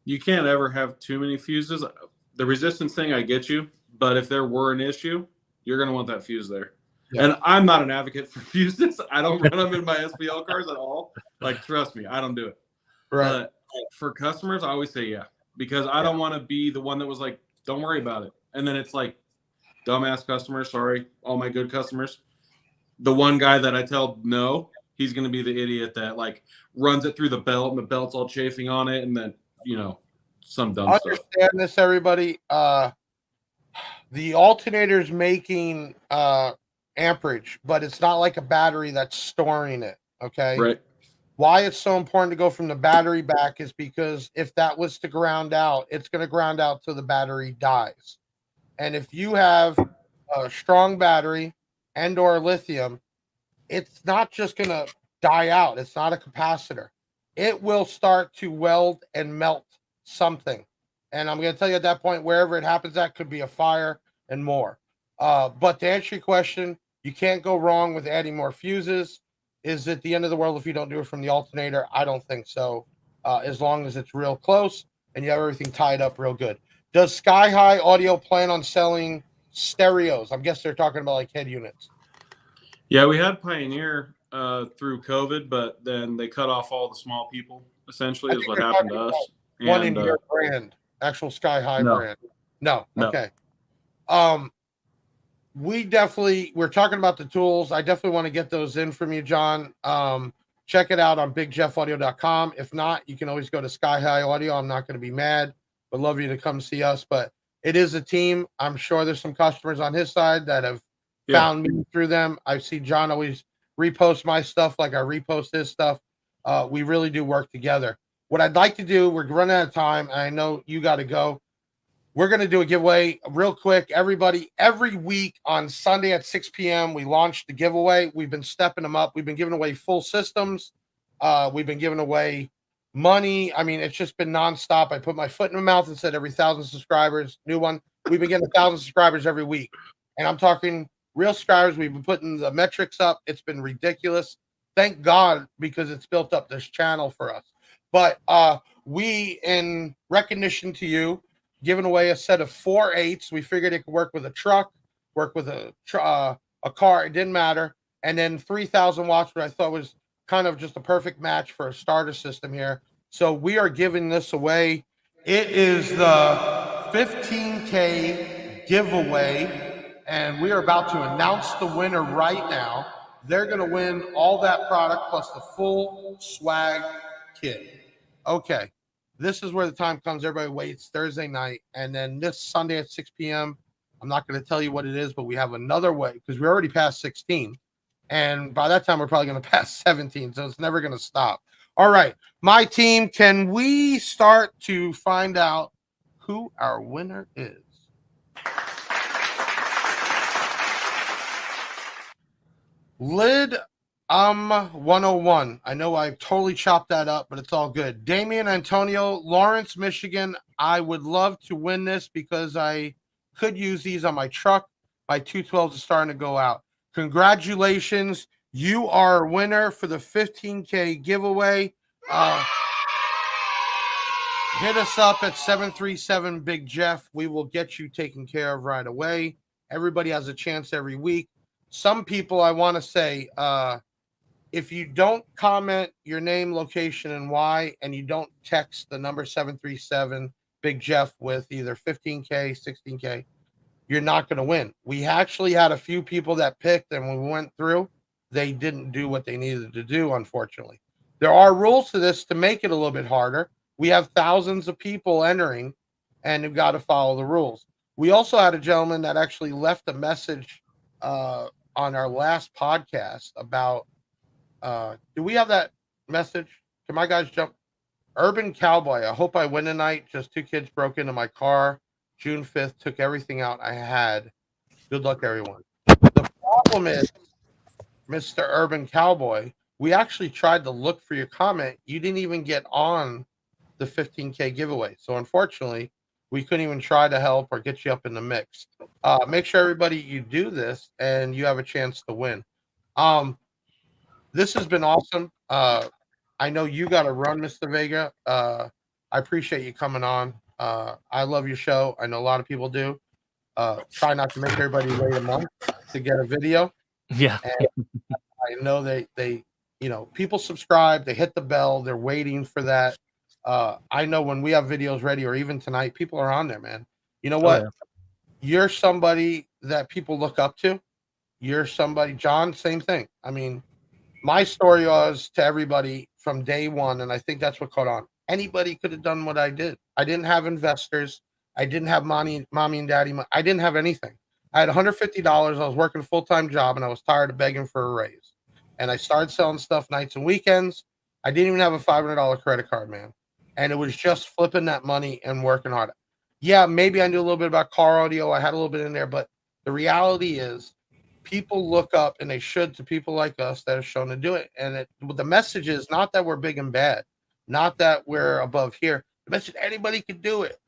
You can't ever have too many fuses. The resistance thing, I get you. But if there were an issue, you're going to want that fuse there. Yeah. And I'm not an advocate for fuses. I don't run them in my SPL cars at all. Like, trust me, I don't do it. Right. But for customers, I always say yeah. Because I don't want to be the one that was like, don't worry about it. And then it's like, dumbass customers, sorry, all my good customers. The one guy that I tell no, he's going to be the idiot that like runs it through the belt and the belt's all chafing on it, and then some dumb stuff. Understand this, everybody. The alternator's making amperage, but it's not like a battery that's storing it. Okay. Right. Why it's so important to go from the battery back is because if that was to ground out, it's going to ground out till the battery dies. And if you have a strong battery and or lithium, it's not just going to die out. It's not a capacitor. It will start to weld and melt something. And I'm going to tell you at that point, wherever it happens, that could be a fire and more. But to answer your question, you can't go wrong with adding more fuses. Is it the end of the world if you don't do it from the alternator? I don't think so. As long as it's real close and you have everything tied up real good. Does Sky High Audio plan on selling stereos? I guess they're talking about like head units. Yeah, we had Pioneer through COVID, but then they cut off all the small people, essentially, is what happened to us. One in your brand, actual Sky High brand. No. Okay. We're talking about the tools. I definitely want to get those in from you, John. Check it out on bigjeffaudio.com. If not, you can always go to Sky High Audio. I'm not going to be mad. Would love you to come see us, but it is a team. I'm sure there's some customers on his side that have found me through them. I see John always repost my stuff like I repost his stuff. We really do work together. What I'd like to do, we're running out of time. And I know you got to go. We're going to do a giveaway real quick. Everybody, every week on Sunday at 6 p.m., we launched the giveaway. We've been stepping them up. We've been giving away full systems. We've been giving away money. I mean, it's just been nonstop. I put my foot in my mouth and said every 1,000 subscribers, new one. We've been getting 1,000 subscribers every week. And I'm talking real subscribers. We've been putting the metrics up. It's been ridiculous. Thank God, because it's built up this channel for us. But we, in recognition to you, giving away a set of 4 8s. We figured it could work with a truck, work with a car. It didn't matter. And then 3,000 watts, which I thought was kind of just a perfect match for a starter system here. So we are giving this away. It is the 15K giveaway, and we are about to announce the winner right now. They're going to win all that product plus the full swag kit. Okay. This is where the time comes. Everybody waits Thursday night. And then this Sunday at 6 p.m., I'm not going to tell you what it is, but we have another way because we already passed 16. And by that time, we're probably going to pass 17. So it's never going to stop. All right. My team, can we start to find out who our winner is? Lid 101. I know I totally chopped that up, but it's all good. Damian Antonio, Lawrence, Michigan. I would love to win this because I could use these on my truck. My 212s are starting to go out. Congratulations. You are a winner for the 15K giveaway. Hit us up at 737 Big Jeff. We will get you taken care of right away. Everybody has a chance every week. Some people, I want to say, if you don't comment your name, location, and why, and you don't text the number 737 Big Jeff with either 15K, 16K, you're not going to win. We actually had a few people that picked, and when we went through, they didn't do what they needed to do, unfortunately. There are rules to this to make it a little bit harder. We have thousands of people entering, and you've got to follow the rules. We also had a gentleman that actually left a message on our last podcast about do we have that message? Can my guys jump? Urban Cowboy. I hope I win tonight. Just 2 kids broke into my car. June 5th, took everything out I had. Good luck, everyone. The problem is, Mr. Urban Cowboy, we actually tried to look for your comment. You didn't even get on the 15K giveaway. So unfortunately, we couldn't even try to help or get you up in the mix. Make sure everybody you do this and you have a chance to win. This has been awesome. I know you got to run, Mr. Vega. I appreciate you coming on. I love your show. I know a lot of people do. Try not to make everybody wait a month to get a video. Yeah. And I know they people subscribe, they hit the bell, they're waiting for that. I know when we have videos ready, or even tonight, people are on there, man. You know what? Oh, yeah. You're somebody that people look up to. You're somebody, John, same thing. I mean, my story was to everybody from day one, and I think that's what caught on. Anybody could have done what I did. I didn't have investors. I didn't have mommy and daddy. I didn't have anything. I had $150. I was working a full-time job, and I was tired of begging for a raise. And I started selling stuff nights and weekends. I didn't even have a $500 credit card, man. And it was just flipping that money and working hard. Yeah, maybe I knew a little bit about car audio. I had a little bit in there, but the reality is people look up, and they should, to people like us that are shown to do it. And the message is not that we're big and bad, not that we're above here. The message, anybody can do it.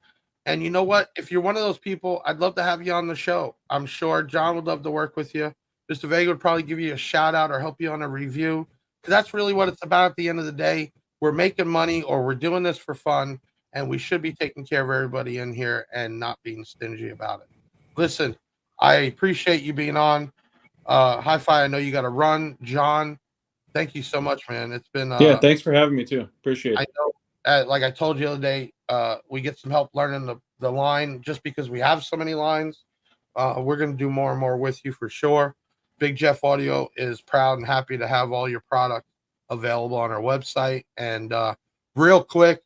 And you know what? If you're one of those people, I'd love to have you on the show. I'm sure John would love to work with you. Mr. Vega would probably give you a shout out or help you on a review. Because that's really what it's about at the end of the day. We're making money, or we're doing this for fun, and we should be taking care of everybody in here and not being stingy about it. Listen, I appreciate you being on. Hi-Fi, I know you got to run. John, thank you so much, man. It's been Yeah, thanks for having me too. Appreciate it. I know, like I told you the other day, we get some help learning the line just because we have so many lines. We're going to do more and more with you for sure. Big Jeff Audio is proud and happy to have all your product available on our website. And real quick,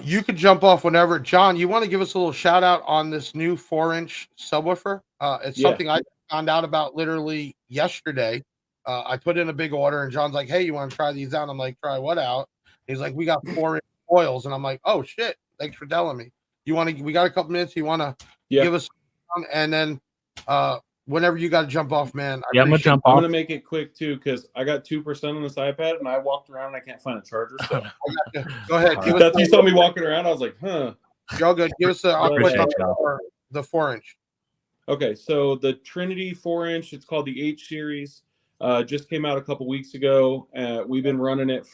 you could jump off whenever. John, you want to give us a little shout out on this new 4-inch subwoofer? It's something I found out about literally yesterday. I put in a big order, and John's like, "Hey, you want to try these out?" I'm like, "Try what out?" He's like, "We got 4-inch coils," and I'm like, "Oh shit! Thanks for telling me." We got a couple minutes. You want to give us, and then whenever you got to jump off, man. I'm gonna jump off. I'm gonna make it quick too, because I got 2% on this iPad, and I walked around and I can't find a charger. So go ahead. You saw me walking around. I was like, "Huh." Y'all good? Give us I'll put the 4-inch. Okay, so the Trinity 4-inch, it's called the H series. Just came out a couple weeks ago. We've been running it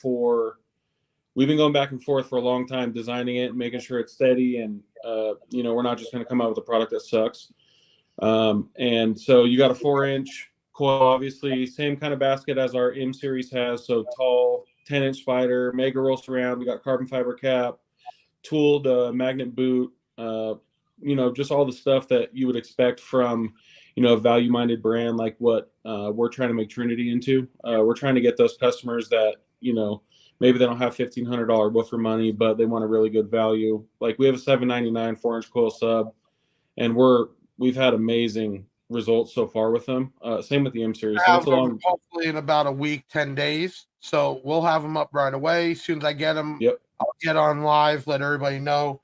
we've been going back and forth for a long time, designing it, making sure it's steady, and we're not just going to come out with a product that sucks. And so you got a 4-inch coil, obviously, same kind of basket as our M series has. So tall, 10-inch spider, mega roll surround. We got carbon fiber cap, tooled magnet boot. Just all the stuff that you would expect from a value-minded brand like what we're trying to make Trinity into. We're trying to get those customers that maybe they don't have $1,500 woofer money, but they want a really good value. Like we have a $799 4-inch coil sub, and we've had amazing results so far with them. Same with the M series. So hopefully in about a week, 10 days. So we'll have them up right away. As soon as I get them, I'll get on live, let everybody know.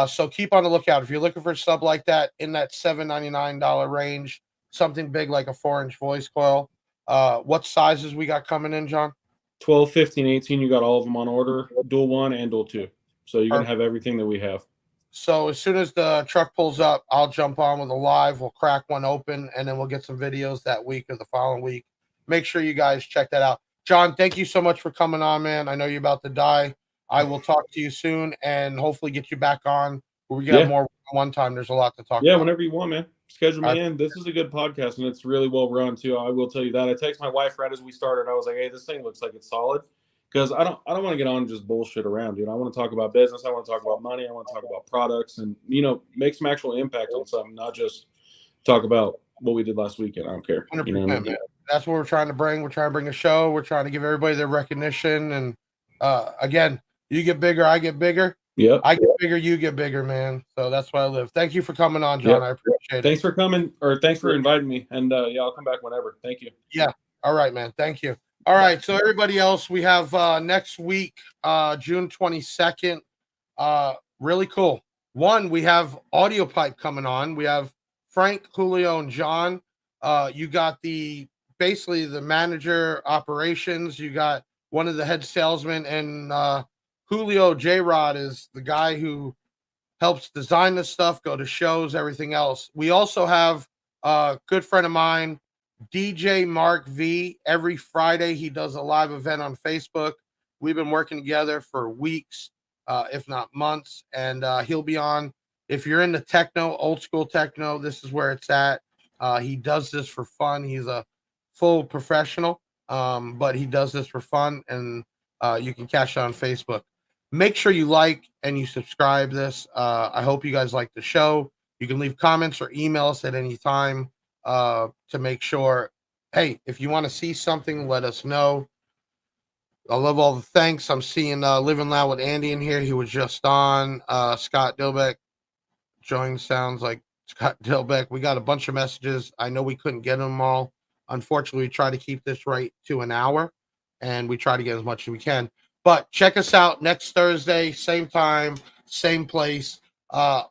So keep on the lookout. If you're looking for a sub like that in that $799 range, something big like a 4-inch voice coil. What sizes we got coming in, John? 12, 15, 18. You got all of them on order, dual 1 and dual 2. So you're going to have everything that we have. So as soon as the truck pulls up, I'll jump on with a live. We'll crack one open, and then we'll get some videos that week or the following week. Make sure you guys check that out. John, thank you so much for coming on, man. I know you're about to die. I will talk to you soon and hopefully get you back on where we get more one time. There's a lot to talk about. Yeah, whenever you want, man. Schedule me in. This is a good podcast, and it's really well run too. I will tell you that. I texted my wife right as we started. I was like, "Hey, this thing looks like it's solid," because I don't want to get on and just bullshit around, dude. I want to talk about business. I want to talk about money. I want to talk about products, and make some actual impact on something, not just talk about what we did last weekend. I don't care. 100%, man. That's what we're trying to bring. We're trying to bring a show. We're trying to give everybody their recognition. And again, you get bigger, I get bigger. Yeah, I get bigger, you get bigger, man. So that's why I live. Thank you for coming on, John. I appreciate it. Thanks for coming, or thanks for inviting me. And I'll come back whenever. Thank you. Yeah. All right, man. Thank you. All right. So everybody else, we have next week, June 22nd. Really cool. One, we have Audio Pipe coming on. We have Frank, Julio, and John. You got basically the manager operations. You got one of the head salesmen, and Julio J-Rod is the guy who helps design this stuff, go to shows, everything else. We also have a good friend of mine, DJ Mark V. Every Friday, he does a live event on Facebook. We've been working together for weeks, if not months, and he'll be on. If you're into techno, old school techno, this is where it's at. He does this for fun. He's a full professional, but he does this for fun, and you can catch it on Facebook. Make sure you like and you subscribe this. I hope you guys like the show. You can leave comments or email us at any time to make sure hey, if you want to see something, let us know. I love all the thanks. I'm seeing Living Loud with Andy in here. He was just on. Scott Dilbeck joined. Sounds like Scott Dilbeck. We got a bunch of messages. I know we couldn't get them all. Unfortunately, we try to keep this right to an hour, and we try to get as much as we can. But check us out next Thursday, same time, same place.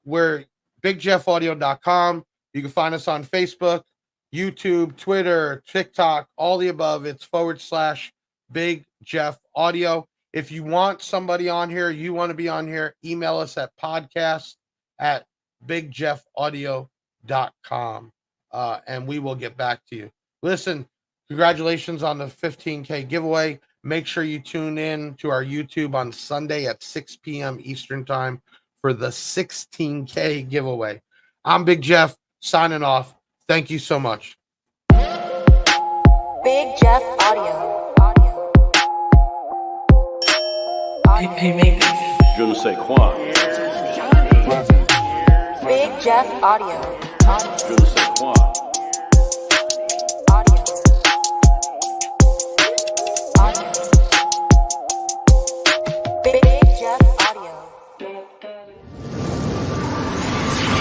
We're bigjeffaudio.com. You can find us on Facebook, YouTube, Twitter, TikTok, all the above. It's /Big Jeff Audio. If you want somebody on here, you want to be on here, email us at podcast@bigjeffaudio.com, and we will get back to you. Listen, congratulations on the 15K giveaway. Make sure you tune in to our YouTube on Sunday at 6 p.m. Eastern Time for the 16K giveaway. I'm Big Jeff, signing off. Thank you so much. Big Jeff Audio. He made this. Je ne sais quoi. Big Jeff Audio. Je ne sais quoi.